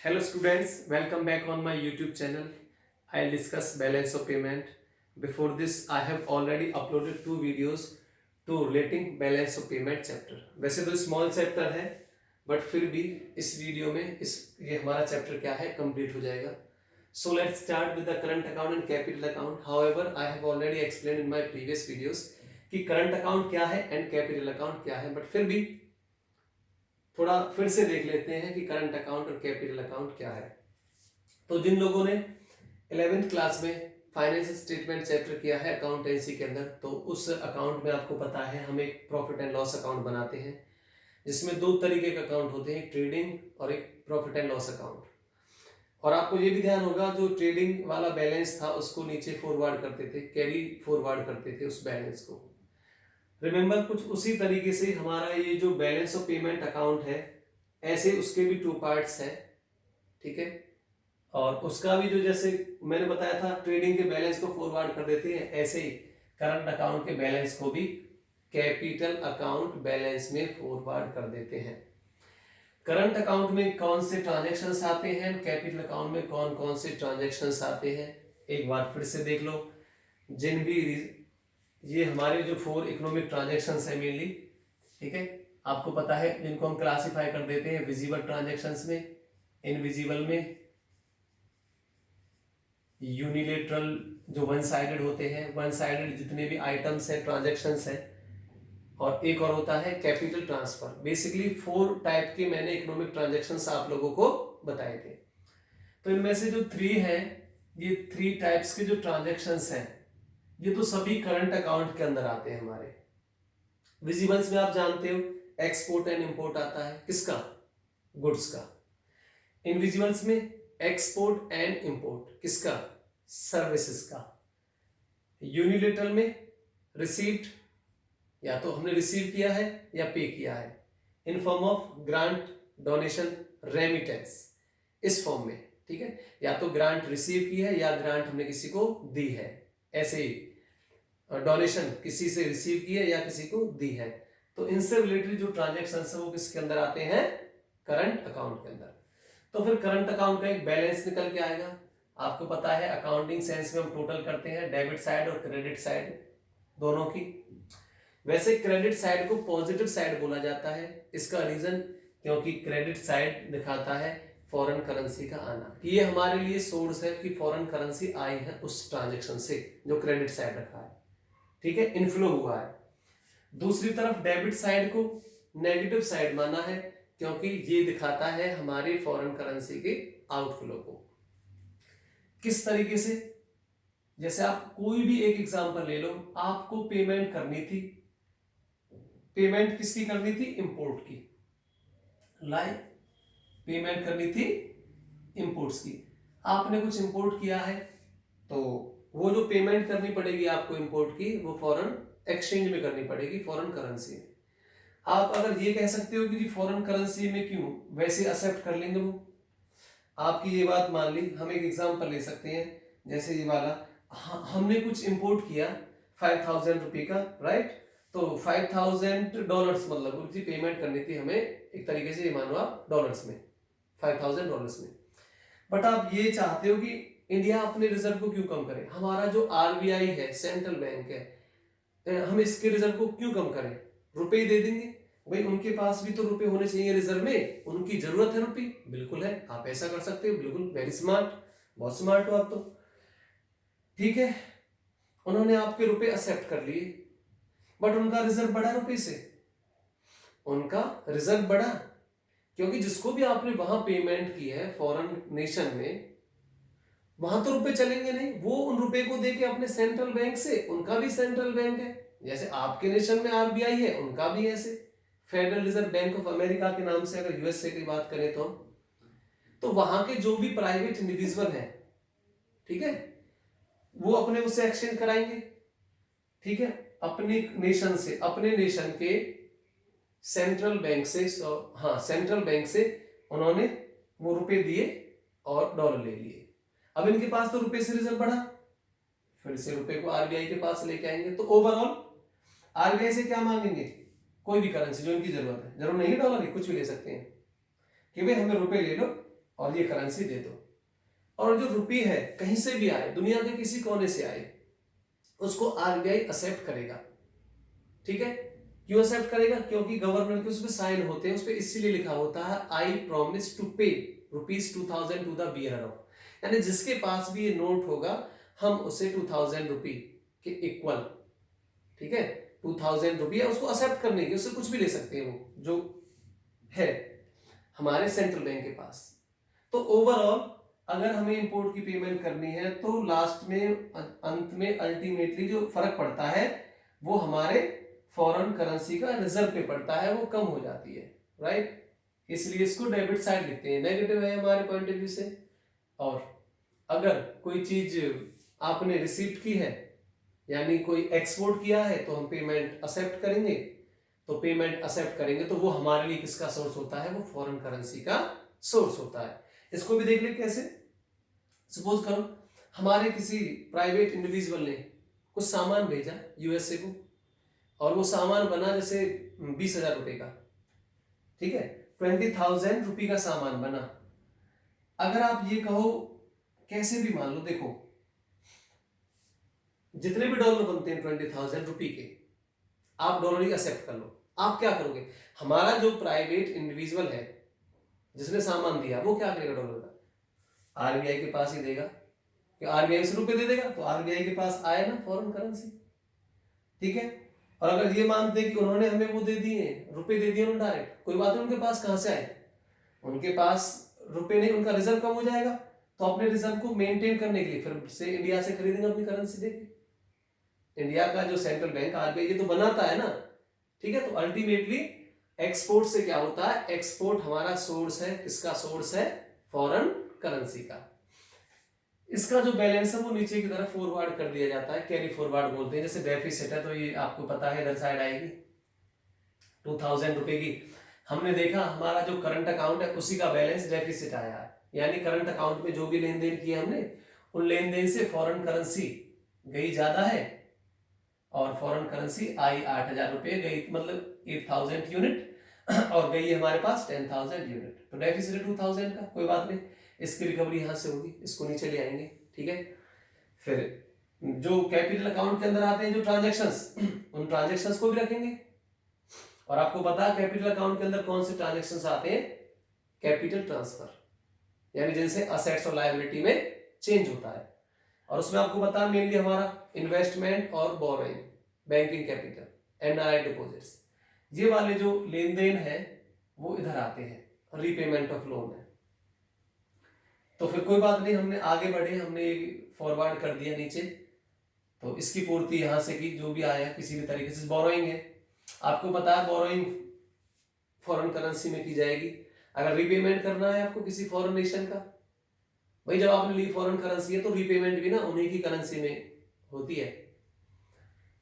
Hello students, welcome back on my YouTube channel. I'll discuss balance of payment. Before this, I have already uploaded two videos to relating balance of payment chapter. वैसे तो small chapter है, but फिर भी इस video में ये हमारा chapter क्या है कंप्लीट हो जाएगा. So let's start with the current account and capital account. However, I have already explained in my previous videos कि current account क्या है and capital account क्या है, but फिर भी थोड़ा फिर से देख लेते हैं कि करंट अकाउंट और कैपिटल अकाउंट क्या है. तो जिन लोगों ने 11th क्लास में फाइनेंशियल स्टेटमेंट चैप्टर किया है अकाउंटेंसी के अंदर, तो उस अकाउंट में आपको पता है हम एक प्रॉफिट एंड लॉस अकाउंट बनाते हैं जिसमें दो तरीके के अकाउंट होते हैं, ट्रेडिंग और एक प्रॉफिट एंड लॉस अकाउंट. और आपको ये भी ध्यान होगा जो ट्रेडिंग वाला बैलेंस था उसको नीचे फॉरवर्ड करते थे, कैरी फॉरवर्ड करते थे उस बैलेंस को. रिमेंबर कुछ उसी तरीके से हमारा ये जो बैलेंस ऑफ पेमेंट अकाउंट है, ऐसे उसके भी टू पार्ट्स हैं. ठीक है, और उसका भी जो जैसे मैंने बताया था ट्रेडिंग के बैलेंस को फॉरवर्ड कर देते हैं, ऐसे ही करंट अकाउंट के बैलेंस को भी कैपिटल अकाउंट बैलेंस में फॉरवर्ड कर देते हैं. करंट अकाउंट में कौन से ट्रांजैक्शंस आते हैं, कैपिटल अकाउंट में कौन कौन से ट्रांजैक्शंस आते हैं, एक बार फिर से देख लो. जिन भी ये हमारे जो 4 इकोनॉमिक ट्रांजैक्शंस है मेनली, ठीक है, आपको पता है जिनको हम क्लासिफाई कर देते हैं विजिबल ट्रांजैक्शंस में, इनविजिबल में, यूनिलेटरल जो वन साइडेड होते हैं, वन साइडेड जितने भी आइटम्स हैं ट्रांजैक्शंस हैं, और एक और होता है कैपिटल ट्रांसफर. बेसिकली 4 टाइप के मैंने इकोनॉमिक ट्रांजैक्शंस आप लोगों को बताए थे. तो इनमें से जो 3 हैं, ये 3 टाइप्स के जो ट्रांजैक्शंस हैं ये तो सभी करंट अकाउंट के अंदर आते हैं हमारे. विजिबल्स में आप जानते हो एक्सपोर्ट एंड इंपोर्ट आता है, किसका? गुड्स का. इनविजिबल्स में एक्सपोर्ट एंड इंपोर्ट किसका? सर्विसेज का. यूनिलेटरल में रिसीप्ट, या तो हमने रिसीव किया है या पे किया है in form of grant, donation, remittance, इस फॉर्म में. ठीक है, या तो ग्रांट रिसीव की है या ग्रांट हमने किसी को दी है. ऐसे ही डोनेशन किसी से रिसीव की है या किसी को दी है. तो इनसे रिलेटेड जो ट्रांजैक्शन है वो किसके अंदर आते हैं? करंट अकाउंट के अंदर. तो फिर करंट अकाउंट का एक बैलेंस निकल के आएगा. आपको पता है अकाउंटिंग सेंस में हम टोटल करते हैं डेबिट साइड और क्रेडिट साइड दोनों की. वैसे क्रेडिट साइड को पॉजिटिव साइड बोला जाता है. इसका रीजन क्योंकि क्रेडिट साइड दिखाता है फॉरेन करेंसी का आना, कि ये हमारे लिए सोर्स है कि फॉरेन करेंसी आई है उस ट्रांजैक्शन से जो क्रेडिट साइड रखा है. ठीक है, इनफ्लो हुआ है. दूसरी तरफ डेबिट साइड को नेगेटिव साइड माना है क्योंकि ये दिखाता है हमारी फॉरेन करेंसी के आउटफ्लो को. किस तरीके से? जैसे आप कोई भी एक एग्जांपल ले लो, आपको पेमेंट करनी थी. पेमेंट किसकी करनी थी? इंपोर्ट की. लाइक पेमेंट करनी थी इंपोर्ट्स की. आपने कुछ इंपोर्ट किया है तो वो जो पेमेंट करनी पड़ेगी आपको इंपोर्ट की, वो फॉरेन एक्सचेंज में करनी पड़ेगी, फॉरेन करेंसी में. आप अगर ये कह सकते हो कि जी फॉरेन करेंसी में क्यों, वैसे एक्सेप्ट कर लेंगे वो. आपकी ये बात मान ली. हम एक एग्जांपल ले सकते हैं, जैसे ये वाला, हमने कुछ इंपोर्ट किया 5000 रुपये का, राइट. तो $5000 मतलब उनकी पेमेंट करनी थी हमें, एक तरीके से ये मानो आप डॉलर्स में, $5000 में. बट आप ये चाहते हो कि इंडिया अपने रिजर्व को क्यों कम करे. हमारा जो आरबीआई है, सेंट्रल बैंक है, हम इसके रिजर्व को क्यों कम करें? रुपए ही दे देंगे. भाई उनके पास भी तो रुपए होने चाहिए रिजर्व में, उनकी जरूरत है रुपए. बिल्कुल है, आप ऐसा कर सकते हो, बिल्कुल वेरी स्मार्ट, बहुत स्मार्ट हो आप तो. ठीक है, उन्होंने आपके रुपए एक्सेप्ट कर लिए, बट उनका रिजर्व बढ़ा रुपए से. उनका रिजर्व बढ़ा क्योंकि जिसको भी आपने वहां पेमेंट की है फॉरेन नेशन में, वहां तो रुपए चलेंगे नहीं. वो उन रुपए को देके अपने सेंट्रल बैंक से, उनका भी सेंट्रल बैंक है, जैसे आपके नेशन में आरबीआई है उनका भी ऐसे federal reserve bank of America के नाम से, अगर यूएसए की बात करें तो वहां के जो भी प्राइवेट इंडिविजुअल है, ठीक है, वो अपने उससे एक्सचेंज कराएंगे. ठीक है, अपने नेशन से, अपने नेशन के सेंट्रल बैंक से, हाँ सेंट्रल बैंक से उन्होंने वो रुपए दिए और डॉलर ले लिए. अब इनके पास तो रुपए से रिजर्व बढ़ा, फिर से रुपए को आरबीआई के पास लेके आएंगे. तो ओवरऑल आरबीआई से क्या मांगेंगे? कोई भी करेंसी जो इनकी जरूरत है, जरूर नहीं डॉलर ही, कुछ भी ले सकते हैं, कि भाई हमें रुपए ले लो और ये करेंसी दे दो। और जो रुपी है कहीं से भी आए, दुनिया के किसी कोने से आए, उसको आरबीआई एक्सेप्ट करेगा। ठीक है, क्यों एक्सेप्ट करेगा? क्योंकि गवर्नमेंट के उसमें साइन होते हैं, उसपे इसीलिए लिखा होता है आई प्रॉमिस टू पे ₹2000 टू द बियरर ऑफ, यानी जिसके पास भी ये नोट होगा हम उसे 2000 रुपी के इक्वल, ठीक है, 2000 रुपये उसको एक्सेप्ट करने की, उससे कुछ भी ले सकते हैं वो जो है हमारे सेंट्रल बैंक के पास। तो ओवरऑल अगर हमें इंपोर्ट की पेमेंट करनी है तो लास्ट में अंत में अल्टीमेटली जो फर्क पड़ता है वो हमारे फॉरेन करेंसी का रिजर्व पे पड़ता है, वो कम हो जाती है, राइट। इसलिए इसको डेबिट साइड लिखते हैं, नेगेटिव है हमारे पॉइंट ऑफ व्यू से। और अगर कोई चीज आपने रिसीव की है यानी कोई एक्सपोर्ट किया है तो हम पेमेंट एक्सेप्ट करेंगे, तो पेमेंट एक्सेप्ट करेंगे तो वो हमारे लिए किसका सोर्स होता है? वो फॉरेन करेंसी का सोर्स होता है। इसको भी देख ले कैसे। सपोज करो हमारे किसी प्राइवेट इंडिविजुअल ने कुछ सामान भेजा यूएसए को, और वो सामान बना जैसे 20,000 रुपए का, ठीक है, 20,000 रुपये का सामान बना। अगर आप ये कहो कैसे भी मान लो, देखो जितने भी डॉलर बनते हैं 20,000 रुपये के, आप डॉलर ही एक्सेप्ट कर लो। आप क्या करोगे? हमारा जो प्राइवेट इंडिविजुअल है जिसने सामान दिया वो क्या करेगा डॉलर का? आरबीआई के पास ही देगा, कि आरबीआई से रुपए दे देगा तो आरबीआई के पास आए ना फॉरेन करेंसी, ठीक है। और अगर ये मानते हैं कि उन्होंने हमें वो दे दिए रुपए, दे दिए उन्होंने डायरेक्ट, कोई बात नहीं, उनके पास कहां से आए? उनके पास रुपए नहीं, उनका रिजर्व कम हो जाएगा, तो अपने रिजर्व को मेंटेन करने के लिए फिर से इंडिया से खरीदेंगे अपनी करेंसी देके। इंडिया का जो सेंट्रल बैंक आरबीआई ये तो बनाता है ना, ठीक है। तो अल्टीमेटली एक्सपोर्ट से क्या होता है? एक्सपोर्ट हमारा सोर्स है, किसका सोर्स है? फॉरेन करेंसी का। इसका जो बैलेंस है वो नीचे की तरफ फॉरवर्ड कर दिया जाता है, कैरी फॉरवर्ड बोलते हैं। जैसे डेफिसिट है तो ये आपको पता है इधर साइड आएगी 2000 रुपए की। हमने देखा हमारा जो करंट अकाउंट है उसी का बैलेंस डेफिसिट आया है, यानी करंट अकाउंट में जो भी लेन देन किया हमने उन लेन देन से फॉरेन करेंसी गई ज्यादा है और फॉरेन करेंसी आई 8,000 रुपए गई, मतलब 8,000 यूनिट, और गई है हमारे पास 10,000 यूनिट, तो डेफिसिट 2000 का। कोई बात नहीं, इसकी रिकवरी यहां से होगी, इसको नीचे ले आएंगे, ठीक है। फिर जो कैपिटल अकाउंट के अंदर आते हैं जो ट्रांजेक्शंस, उन ट्रांजेक्शंस को भी रखेंगे। और आपको पता है कैपिटल अकाउंट के अंदर कौन से ट्रांजेक्शंस आते हैं? कैपिटल ट्रांसफर, यानी जिनसे असेट्स और लायबिलिटी में चेंज होता है। और उसमें आपको पता है मेनली हमारा इन्वेस्टमेंट और borrowing, banking capital, NRI deposits, ये वाले जो लेन देन है वो इधर आते हैं, रीपेमेंट ऑफ लोन है। तो फिर कोई बात नहीं, हमने आगे बढ़े, हमने फॉरवर्ड कर दिया नीचे, तो इसकी पूर्ति यहां से की, जो भी आया किसी भी तरीके से। बोरोइंग है, आपको पता है बोरोइंग फॉरेन करेंसी में की जाएगी। अगर रीपेमेंट करना है आपको किसी फॉरेन नेशन का, भाई जब आपने ली फॉरेन करेंसी है तो रीपेमेंट भी ना उन्हीं की करेंसी में होती है।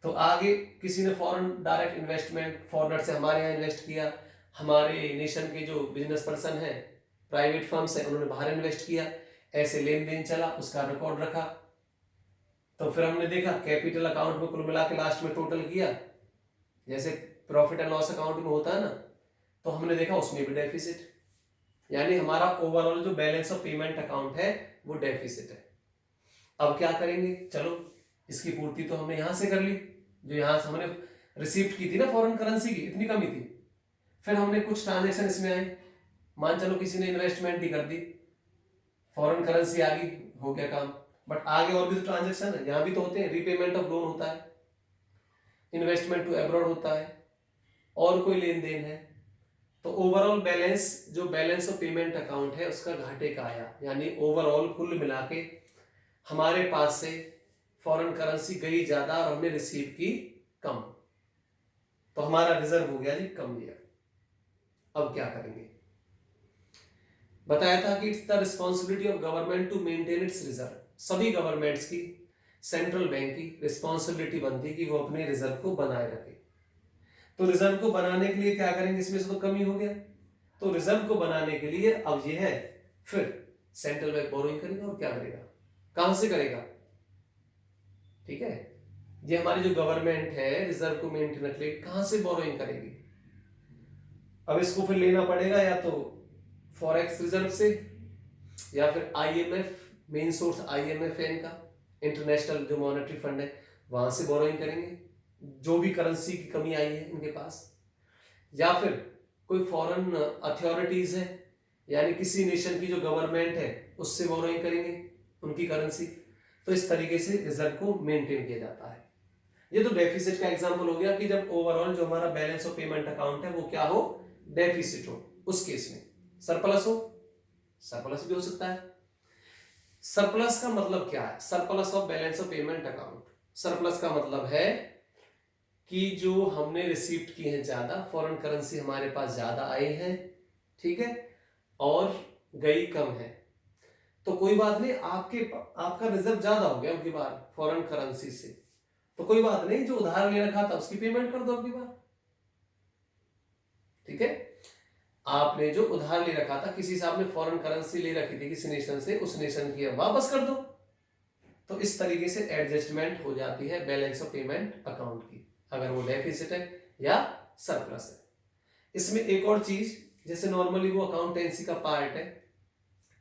तो आगे किसी ने फॉरेन डायरेक्ट इन्वेस्टमेंट फॉरेनर से हमारे यहाँ इन्वेस्ट किया, हमारे नेशन के जो बिजनेस पर्सन है, प्राइवेट फर्म्स है, उन्होंने बाहर इन्वेस्ट किया, ऐसे लेन देन चला, उसका रिकॉर्ड रखा। तो फिर हमने देखा कैपिटल अकाउंट में कुल मिला के लास्ट में टोटल किया, जैसे प्रॉफिट एंड लॉस अकाउंट में होता है ना, तो हमने देखा उसमें भी डेफिसिट, यानी हमारा ओवरऑल जो बैलेंस ऑफ पेमेंट अकाउंट है वो डेफिसिट है। अब क्या करेंगे? चलो इसकी पूर्ति तो हमने यहां से कर ली, जो यहां से हमने रिसीव्ड की थी ना फॉरेन करेंसी की, इतनी कमी थी। फिर हमने कुछ ट्रांजेक्शन इसमें आए, मान चलो किसी ने इन्वेस्टमेंट ही कर दी, फॉरेन करेंसी आ गई, हो गया काम। बट आगे और भी तो ट्रांजेक्शन है, यहां भी तो होते हैं, रीपेमेंट ऑफ लोन होता है, इन्वेस्टमेंट टू अब्रॉड होता है, और कोई लेन देन है। तो ओवरऑल बैलेंस, जो बैलेंस ऑफ पेमेंट अकाउंट है उसका घाटे का आया, यानी ओवरऑल कुल मिला के हमारे पास से फॉरेन करेंसी गई ज्यादा और हमने रिसीव की कम, तो हमारा रिजर्व हो गया जी कम लिया। अब क्या करेंगे? बताया था कि it's the responsibility of government to maintain its reserve. सभी गवर्नमेंट्स की, सेंट्रल बैंक की रिस्पॉन्सिबिलिटी बनती है कि वो अपने रिजर्व को बनाए रखे। तो रिजर्व को बनाने के लिए क्या करेंगे? इसमें से तो कमी हो गया, तो रिजर्व को बनाने के लिए अब ये है, फिर सेंट्रल बैंक बोरोइंग करेगा, और क्या करेगा? कहां से करेगा? ठीक है, ये हमारी जो गवर्नमेंट है रिजर्व को मेंटेन रखने के कहां से बोरोइंग करेगी? अब इसको फिर लेना पड़ेगा या तो फॉरेक्स रिजर्व से, या फिर आईएमएफ, मेन सोर्स आईएमएफ है इनका, इंटरनेशनल जो मॉनेटरी फंड है, वहां से बोरोइंग करेंगे जो भी करेंसी की कमी आई है इनके पास, या फिर कोई फॉरेन अथॉरिटीज है यानी किसी नेशन की जो गवर्नमेंट है उससे बोरोइंग करेंगे उनकी करेंसी। तो इस तरीके से रिजर्व को मेंटेन किया जाता है। ये तो डेफिसिट का एग्जांपल हो गया कि जब ओवरऑल जो हमारा बैलेंस ऑफ पेमेंट अकाउंट है वो क्या हो, डेफिसिट हो। उस केस में सरप्लस हो, सरप्लस भी हो सकता है। सरप्लस का मतलब क्या है, surplus of balance of payment account, surplus का मतलब है कि जो हमने रिसीव्ड की है ज्यादा, फॉरेन करेंसी हमारे पास ज्यादा आई है, ठीक है, और गई कम है, तो कोई बात नहीं, आपका रिजर्व ज्यादा हो गया अबकी बार फॉरेन करेंसी से, तो कोई बात नहीं, जो उधार ले रखा था उसकी पेमेंट कर दो अबकी बार, ठीक है। आपने जो उधार ले रखा था, किसी से आपने फॉरेन करेंसी ले रखी थी किसी नेशन से, उस नेशन की वापस कर दो। तो इस तरीके से एडजस्टमेंट हो जाती है बैलेंस ऑफ पेमेंट अकाउंट की, अगर वो डेफिसिट है या सरप्लस है। इसमें एक और चीज, जैसे नॉर्मली वो अकाउंटेंसी का पार्ट है,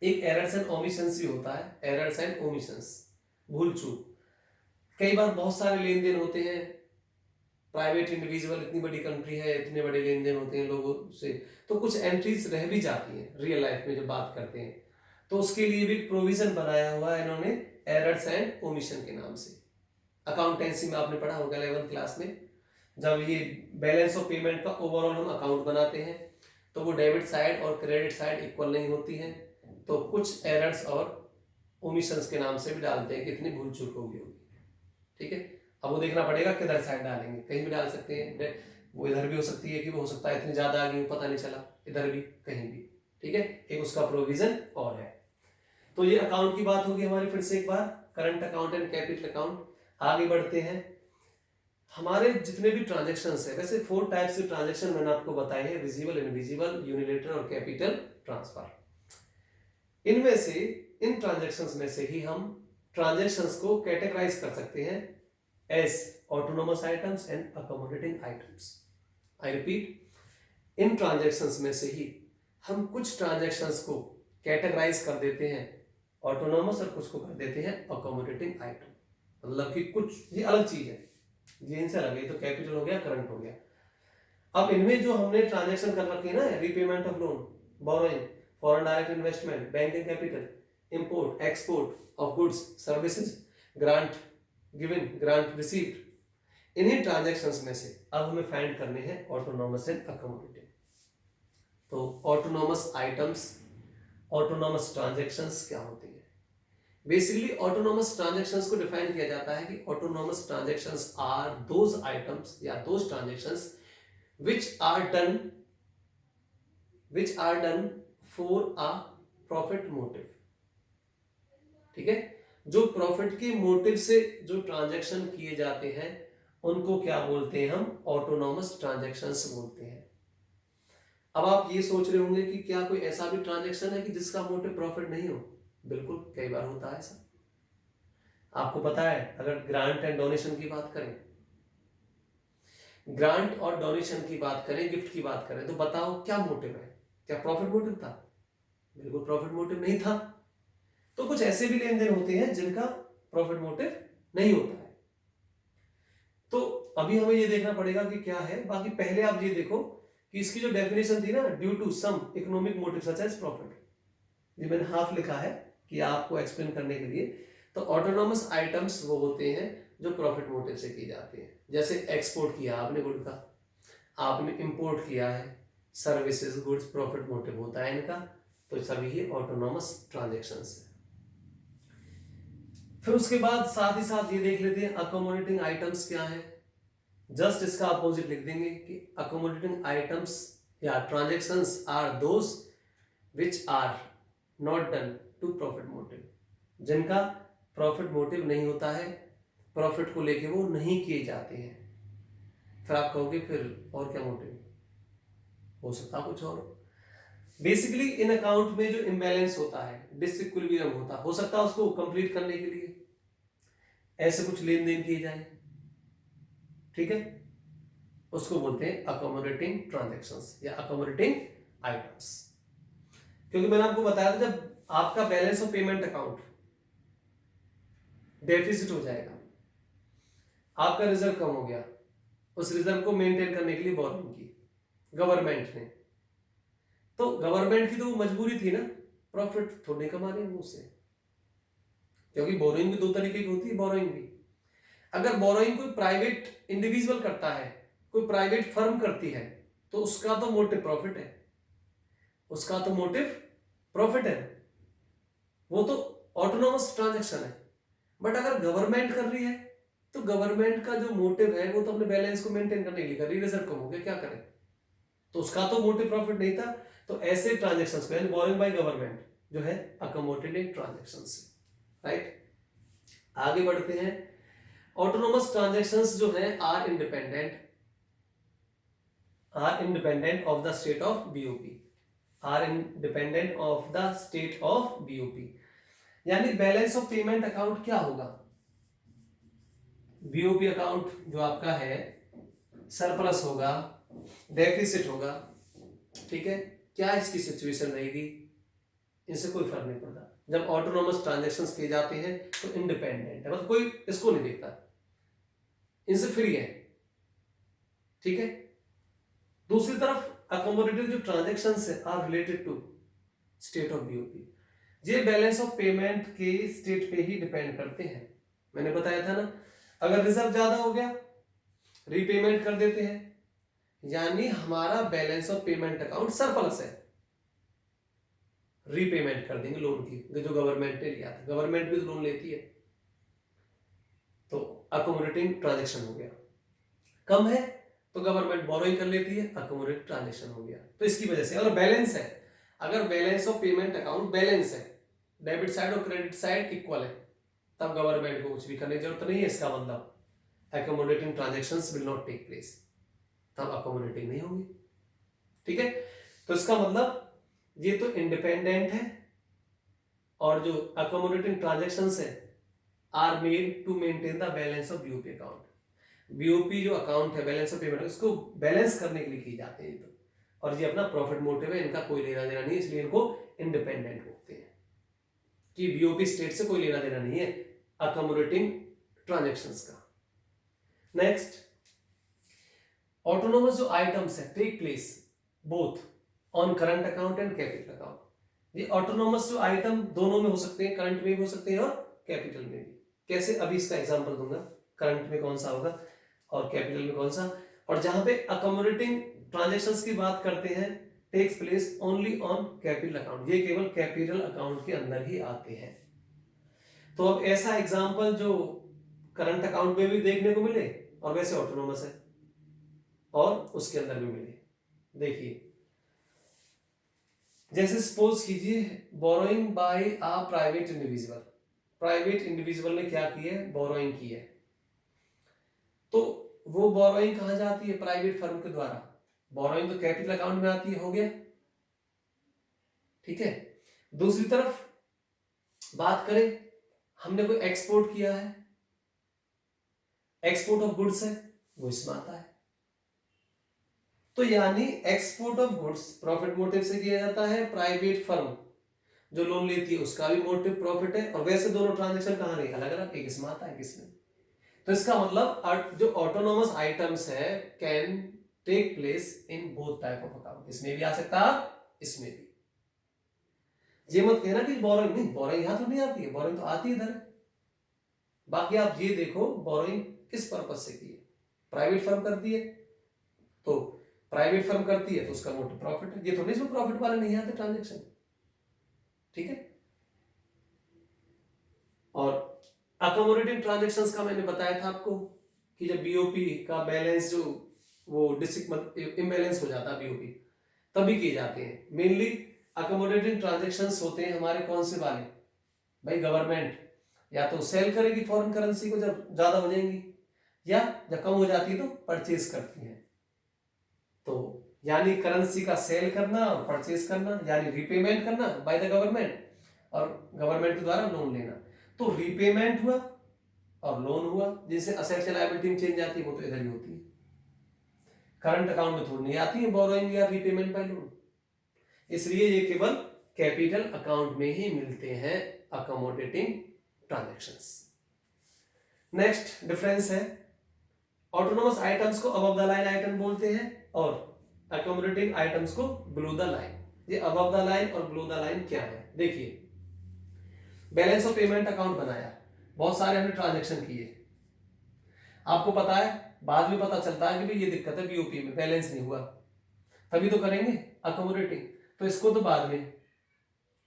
एक एरर्स एंड ओमिशंस भी होता है, एरर्स एंड ओमिशंस, भूल चूक। कई बार बहुत सारे लेन देन होते हैं, प्राइवेट इंडिविजुअल, इतनी बड़ी कंट्री है, इतने बड़े लेन देन होते हैं लोगों से, तो कुछ एंट्रीज रह भी जाती हैं रियल लाइफ में जब बात करते हैं, तो उसके लिए भी प्रोविजन बनाया हुआ है इन्होंने एरर्स एंड ओमिशन के नाम से। अकाउंटेंसी में आपने पढ़ा होगा 11th क्लास में, जब ये बैलेंस ऑफ पेमेंट का ओवरऑल हम अकाउंट बनाते हैं तो वो डेबिट साइड और क्रेडिट साइड इक्वल नहीं होती है, तो कुछ एरर्स और ओमिशंस के नाम से भी डालते हैं कि इतनी भूल चूक होगी, ठीक है। अब वो देखना पड़ेगा किधर साइड डालेंगे, कहीं भी डाल सकते हैं, वो इधर भी हो सकती है कि वो हो सकता है इतनी ज्यादा आ गई पता नहीं चला, इधर भी कहीं भी, ठीक है, एक उसका प्रोविजन और है। तो ये अकाउंट की बात होगी हमारी, फिर से एक बार current account and capital account. आगे बढ़ते हैं, हमारे जितने भी ट्रांजेक्शन्स है, वैसे 4 टाइप्स के ट्रांजेक्शन मैंने आपको बताए हैं, विजिबल, इनविजिबल, यूनिलेटरल और कैपिटल ट्रांसफर। इनमें से, इन ट्रांजेक्शन्स में से ही हम ट्रांजेक्शन्स को कैटेगराइज कर सकते हैं as autonomous items and accommodating items. I repeat, इन ट्रांजेक्शन्स में से ही हम कुछ ट्रांजेक्शन्स को कैटेगराइज कर देते हैं ऑटोनोमस और कुछ को कर देते हैं अकोमोडेटिंग आइटम, मतलब कि कुछ ये अलग चीज है, ये इनसे अलग है, तो कैपिटल हो गया, करंट हो गया। अब इनमें जो हमने ट्रांजेक्शन कर रखी है ना, repayment of loan, borrowing, foreign direct investment, banking capital, import export of goods services, grant given, grant received, इन्हीं ट्रांजेक्शन्स में से अब हमें फाइंड करने हैं ऑटोनोमस एंड अकोमोडेटिव। तो ऑटोनोमस आइटम्स, ऑटोनोमस ट्रांजेक्शन्स क्या होती है? बेसिकली ऑटोनोमस ट्रांजेक्शन्स को डिफाइन किया जाता है कि autonomous transactions are those items या those transactions which are done for a profit motive, ठीक है। जो प्रॉफिट के मोटिव से जो ट्रांजैक्शन किए जाते हैं उनको क्या बोलते हैं हम? ऑटोनोमस ट्रांजैक्शंस बोलते हैं। अब आप ये सोच रहे होंगे कि क्या कोई ऐसा भी ट्रांजैक्शन है कि जिसका मोटिव प्रॉफिट नहीं हो? बिल्कुल, कई बार होता है ऐसा। आपको पता है, अगर ग्रांट एंड डोनेशन की बात करें, ग्रांट और डोनेशन की बात करें, गिफ्ट की बात करें, तो बताओ क्या मोटिव है? क्या प्रॉफिट मोटिव था? बिल्कुल प्रॉफिट मोटिव नहीं था। तो कुछ ऐसे भी लेन देन होते हैं जिनका प्रॉफिट मोटिव नहीं होता है। तो अभी हमें ये देखना पड़ेगा कि क्या है। बाकी पहले आप ये देखो कि इसकी जो डेफिनेशन थी ना, due to some economic motive such as profit, ये मैंने हाफ लिखा है कि आपको एक्सप्लेन करने के लिए। तो ऑटोनोमस आइटम्स वो होते हैं जो प्रॉफिट मोटिव से की जाती है। जैसे एक्सपोर्ट किया आपने गुड का, आपने इंपोर्ट किया है सर्विसेज गुड्स, प्रॉफिट मोटिव होता है इनका, तो सभी ही ऑटोनोमस ट्रांजैक्शंस है। फिर उसके बाद साथ ही साथ ये देख लेते हैं अकोमोडेटिंग आइटम्स क्या है। जस्ट इसका अपोजिट लिख देंगे कि अकोमोडेटिंग आइटम्स या transactions are those which are not done to profit motive, जिनका प्रॉफिट मोटिव नहीं होता है, प्रॉफिट को लेके वो नहीं किए जाते हैं। फिर आप कहोगे फिर और क्या मोटिव हो सकता, कुछ और। बेसिकली इन अकाउंट में जो इम्बैलेंस होता है, डिसइक्विलिब्रियम हो सकता है उसको कंप्लीट करने के लिए ऐसे कुछ लेन देन किए जाए, ठीक है, उसको बोलते हैं अकोमोडेटिंग ट्रांजैक्शंस या अकोमोडेटिंग आइटम्स। क्योंकि मैंने आपको बताया था जब आपका balance of payment account deficit हो जाएगा, आपका रिजर्व कम हो गया, उस रिजर्व को मेंटेन करने के लिए बोरोइंग की गवर्नमेंट ने, तो गवर्नमेंट की तो वो मजबूरी थी ना, प्रॉफिट थोड़े कमा रहे हैं उससे, क्योंकि बोरोइंग भी दो तरीके की होती है। बोरोइंग भी, अगर बोरोइंग कोई प्राइवेट इंडिविजुअल करता है, कोई प्राइवेट फर्म करती है, तो उसका तो मोटिव प्रॉफिट है, उसका तो मोटिव प्रॉफिट है, वो तो ऑटोनोमस ट्रांजैक्शन है। बट अगर गवर्नमेंट कर रही है, तो गवर्नमेंट का जो मोटिव है वो तो अपने बैलेंस को मेंटेन करने के लिए कर रही है, रिजर्व कम हो गया क्या करे, तो उसका तो मोटिव प्रॉफिट नहीं था। तो ऐसे ट्रांजेक्शन्स को, यानी बोरोइंग बाय गवर्नमेंट जो है अकोमोडेटेड इन ट्रांजेक्शंस, राइट। आगे बढ़ते हैं। ऑटोनोमस ट्रांजेक्शंस जो है are independent of the state of BOP, are independent of the state of BOP. यानी बैलेंस ऑफ पेमेंट अकाउंट क्या होगा, बीओपी अकाउंट जो आपका है सरप्लस होगा, डेफिसिट होगा, ठीक है, क्या इसकी सिचुएशन रहेगी, इनसे कोई फर्क नहीं पड़ता। जब ऑटोनोमस ट्रांजैक्शंस किए जाते हैं तो इंडिपेंडेंट है, मतलब कोई इसको नहीं देखता, इनसे फ्री है, ठीक है। दूसरी तरफ अकोमोडेटेड जो ट्रांजैक्शंस है are related to state of BOP, ये बैलेंस ऑफ पेमेंट के स्टेट पे ही डिपेंड करते हैं। मैंने बताया था ना, अगर रिजर्व ज्यादा हो गया रीपेमेंट कर देते हैं, यानी हमारा balance of payment account surplus है, रीपेमेंट कर देंगे लोन की जो गवर्नमेंट ने लिया था, गवर्नमेंट भी तो लोन लेती है, तो अकोमोडेटिंग ट्रांजैक्शन हो गया। कम है तो गवर्नमेंट बोरोइंग कर लेती है, अकोमोडेट ट्रांजैक्शन हो गया। तो इसकी वजह से अगर बैलेंस है, अगर balance of payment account balance है, डेबिट साइड और क्रेडिट साइड इक्वल है, तब गवर्नमेंट को कुछ भी करने की जरूरत नहीं है। इसका मतलब accommodating transactions will not take place, तब अकोमोडेटिंग नहीं होगी, ठीक है। तो इसका मतलब ये तो इंडिपेंडेंट है, और जो अकोमोडेटिंग ट्रांजैक्शंस है are made to maintain the balance of BOP account. BOP जो अकाउंट है बैलेंस ऑफ पेमेंट, उसको बैलेंस करने के लिए की जाते हैं, तो और ये अपना प्रॉफिट मोटिव है, इनका कोई लेना देना नहीं है, इसलिए इनको इंडिपेंडेंट बोलते हैं कि बीओपी स्टेट से कोई लेना देना नहीं है अकोमोडेटिंग ट्रांजैक्शंस का। नेक्स्ट, ऑटोनोमस जो आइटम्स है take place both on current account and capital account. ये ऑटोनोमस जो आइटम दोनों में हो सकते हैं, करंट में भी हो सकते हैं और कैपिटल में भी। कैसे, अभी इसका एग्जांपल दूंगा, करंट में कौन सा होगा और कैपिटल में कौन सा। और जहां पे अकोमोडेटिंग ट्रांजैक्शंस की बात करते हैं takes place only on capital account, ये केवल कैपिटल अकाउंट के अंदर ही आते हैं। तो अब ऐसा एग्जांपल जो करंट अकाउंट में भी देखने को मिले और वैसे ऑटोनोमस है और उसके अंदर भी मिले, देखिए जैसे सपोज कीजिए borrowing bye a private individual, private individual ने क्या की है, बोरोइंग की है, तो वो बोरोइंग कहां जाती है, प्राइवेट फर्म के द्वारा। बोरोइंग तो कैपिटल अकाउंट में आती है, हो गया, ठीक है। दूसरी तरफ बात करें, हमने कोई एक्सपोर्ट किया है, एक्सपोर्ट ऑफ गुड्स है, वो इसमें आता है। तो यानी export of goods profit motive से किया जाता है, प्राइवेट फर्म जो लोन लेती है उसका भी मोटिव प्रॉफिट है, और वैसे दोनों ट्रांजैक्शन कहां नहीं, अलग अलग, एक इसमें आता है किसमें। तो इसका मतलब जो ऑटोनोमस आइटम्स है can take place in both type of account, इसमें भी आ सकता है, इसमें भी। ये मत कहना कि बोरोइंग नहीं, बोरोइंग यहां तो नहीं आती है, बोरोइंग तो आती है इधर। बाकी आप ये देखो बोरोइंग किस पर्पज से की है, प्राइवेट फर्म करती है, तो प्राइवेट फर्म करती है तो उसका मोटिव प्रॉफिट है, ये तो नहीं इसमें प्रॉफिट वाले नहीं आते ट्रांजैक्शन, ठीक है। और अकोमोडेटिंग ट्रांजैक्शंस का मैंने बताया था आपको कि जब बीओपी का बैलेंस जो वो इम्बैलेंस हो जाता है बीओपी, तभी किए जाते हैं। मेनली अकोमोडेटिंग ट्रांजैक्शंस होते हैं हमारे कौन से वाले, भाई गवर्नमेंट या तो सेल करेगी फॉरेन करेंसी को जब ज्यादा हो जाएंगी, या जब कम हो जाती है तो परचेज करती है। तो यानी करेंसी का सेल करना और परचेज करना, यानी रीपेमेंट करना बाय द गवर्नमेंट, और गवर्नमेंट के द्वारा लोन लेना। तो रीपेमेंट हुआ और लोन हुआ, जिससे असेट्स लायबिलिटी में चेंज आती है, वो तो इधर ही होती है, करंट अकाउंट में थोड़ी नहीं आती है बोरोइंग या रीपेमेंट बाय लोन। इसलिए ये केवल कैपिटल अकाउंट में ही मिलते हैं अकोमोडेटिंग ट्रांजैक्शंस। नेक्स्ट डिफरेंस है, ऑटोनोमस आइटम्स को अबव द लाइन आइटम बोलते हैं और अकोमोडेटिंग आइटम्स को बिलो द लाइन। ये अबव द लाइन और बिलो द लाइन क्या है? देखिए, बैलेंस ऑफ पेमेंट अकाउंट बनाया, बहुत सारे हमने ट्रांजैक्शन किए, आपको पता है बाद में पता चलता है कि भाई ये दिक्कत है बीओपी में, बैलेंस नहीं हुआ, तभी तो करेंगे अकोमोडेटिंग, तो इसको तो बाद में,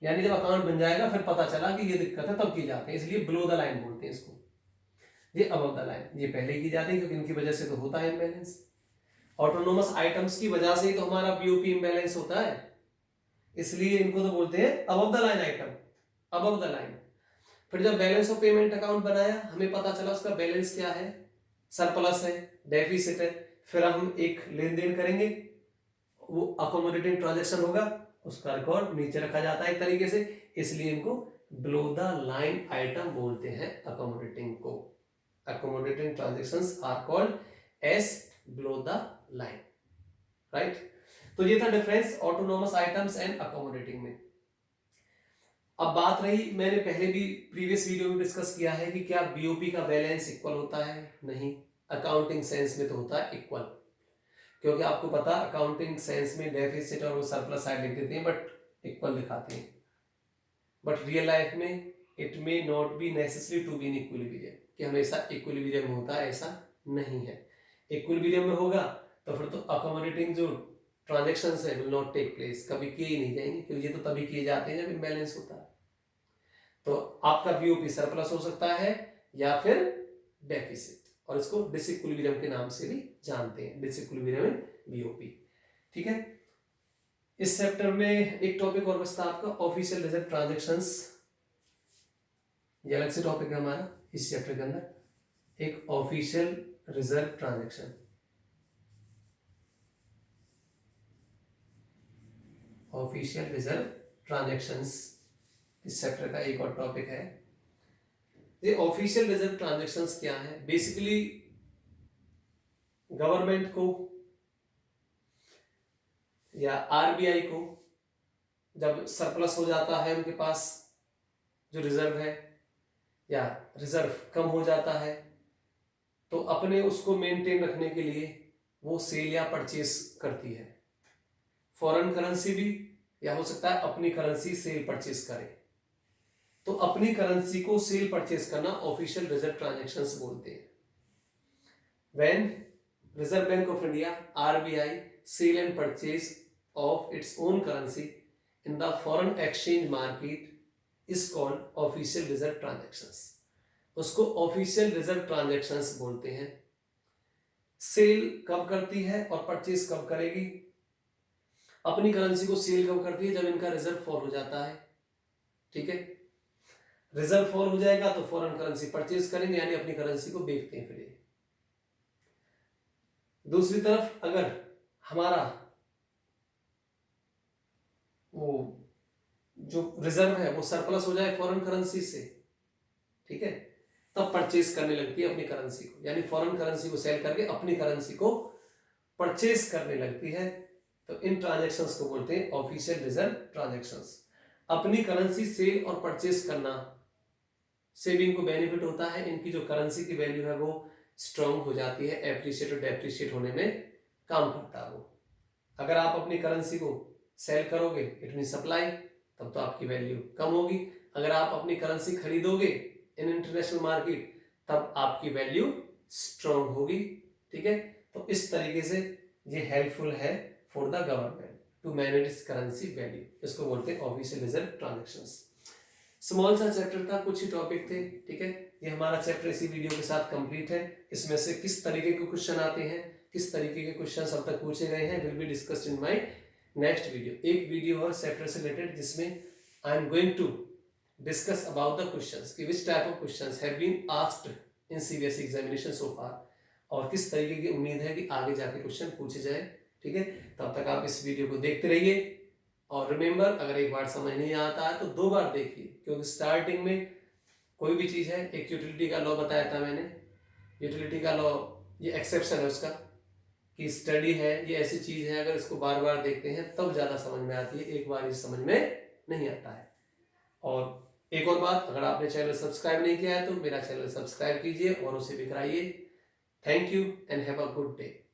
यानी जब अकाउंट बन जाएगा फिर पता चला कि ये दिक्कत है तब की जाते हैं, इसलिए बिलो द लाइन बोलते हैं इसको। ये अबव द लाइन ये पहले की जाती है क्योंकि इनकी वजह से तो होता है इम्बैलेंस, ऑटोनोमस आइटम्स की वजह से ही तो हमारा बीओपी इम्बैलेंस होता है, इसलिए इनको तो बोलते हैं above the line item, above the line. फिर जब बैलेंस ऑफ पेमेंट अकाउंट बनाया, हमें पता चला उसका बैलेंस क्या है, सरप्लस है, डेफिसिट है, फिर हम एक लेन देन करेंगे, वो अकोमोडेटिंग ट्रांजैक्शन होगा, उसका रिकॉर्ड नीचे रखा जाता है एक तरीके से, इसलिए इनको बिलो द लाइन आइटम बोलते हैं अकोमोडेटिंग को। Accommodating transactions are called as below the line, right. तो ये था difference autonomous items and accommodating में। अब बात रही, मैंने पहले भी प्रीवियस वीडियो में डिस्कस किया है कि क्या बीओपी का बैलेंस इक्वल होता है? नहीं, अकाउंटिंग सेंस में तो होता है इक्वल, क्योंकि आपको पता अकाउंटिंग सेंस में डेफिसिट और वो सरप्लस साइड लिख देते हैं बट इक्वल दिखाते हैं, बट रियल लाइफ में it may not be necessary to be in equilibrium, कि हमेशा इक्विलिब्रियम होता है ऐसा नहीं है। इक्विलिब्रियम में होगा तो फिर तो अकोमोडेटिंग जो ट्रांजैक्शंस है विल नॉट टेक प्लेस, कभी किए ही नहीं जाएंगे, क्योंकि ये तो तभी किए जाते हैं जब इम्बैलेंस होता है। तो आपका बीओपी सरप्लस हो सकता है या फिर डेफिसिट, और इसको डिसइक्विलिब्रियम के नाम से भी जानते हैं, डिसइक्विलिब्रियम बीओपी। ठीक है, इस चैप्टर में एक टॉपिक और बचता है आपका ऑफिशियल रिजर्व ट्रांजैक्शंस, ये अलग से टॉपिक है हमारा इस चैप्टर के अंदर, एक official reserve transaction. Official reserve transactions इस चैप्टर का एक और टॉपिक है। ये ऑफिशियल रिजर्व ट्रांजैक्शंस क्या है? बेसिकली गवर्नमेंट को या आरबीआई को जब सरप्लस हो जाता है, उनके पास जो रिजर्व है या रिजर्व कम हो जाता है, तो अपने उसको मेंटेन रखने के लिए वो सेल या परचेस करती है, फॉरेन करेंसी भी, या हो सकता है अपनी करेंसी सेल परचेस करे। तो अपनी करेंसी को सेल परचेस करना ऑफिशियल रिजर्व ट्रांजैक्शंस बोलते हैं। When reserve bank of India RBI sale and purchase of its own currency in the foreign exchange market is called official reserve transactions. उसको official reserve transactions बोलते हैं। Cell कब करती है और परचेस कब करेगी? अपनी करेंसी को सेल कब करती है? जब इनका रिजर्व फॉल हो जाता है। ठीक है, रिजर्व फॉल हो जाएगा तो फॉरेन करेंसी परचेज करेंगे, यानी अपनी करेंसी को बेचते हैं। फिर दूसरी तरफ अगर हमारा वो जो रिजर्व है वो सरप्लस हो जाए फॉरेन करेंसी से, ठीक है, तब परचेज करने लगती है अपनी करेंसी को, यानी फॉरेन करेंसी को सेल करके अपनी करेंसी को परचेज करने लगती है। तो इन ट्रांजैक्शंस को बोलते हैं ऑफिशियल रिजर्व ट्रांजैक्शंस। अपनी करेंसी सेल और परचेज करना से भी इनको बेनिफिट होता है, इनकी जो करेंसी की वैल्यू है वो स्ट्रांग हो जाती है, एप्रिशिएट और डेप्रिशिएट होने में काम करता है वो। अगर आप अपनी करेंसी को सेल करोगे इट मीन सप्लाई, तब तो आपकी वैल्यू कम होगी। अगर आप अपनी करेंसी खरीदोगे इन इंटरनेशनल मार्केट, तब आपकी वैल्यू स्ट्रांग होगी। ठीक है, तो इस तरीके से ये हेल्पफुल है for the government to manage currency value, इसको बोलते हैं ऑफिशियल रिजर्व ट्रांजैक्शंस। स्मॉल सा चैप्टर था, कुछ ही टॉपिक थे। ठीक है, ये हमारा चैप्टर इसी वीडियो के साथ कंप्लीट है। इसमें से किस तरीके के क्वेश्चन आते हैं, किस तरीके के क्वेश्चन अब तक पूछे गए हैं, will be discussed in my next video. एक वीडियो और चैप्टर से रिलेटेड जिसमें I am going to discuss about the questions कि which type of questions have been asked in CBSE examination so far, और किस तरीके की उम्मीद है कि आगे जाके क्वेश्चन पूछे जाए। ठीक है, तब तक आप इस वीडियो को देखते रहिए, और रिमेंबर अगर एक बार समझ नहीं आता है तो 2 बार देखिए, क्योंकि स्टार्टिंग में कोई भी चीज़ है, एक यूटिलिटी का लॉ बताया था मैंने, यूटिलिटी का लॉ ये एक्सेप्शन है उसका कि स्टडी है ये ऐसी चीज़ है, अगर इसको बार बार देखते हैं तब ज़्यादा समझ में आती है, एक बार ही समझ में नहीं आता है। और एक और बात, अगर आपने चैनल सब्सक्राइब नहीं किया है तो मेरा चैनल सब्सक्राइब कीजिए और उसे भी कराइए। Thank you and have a good day.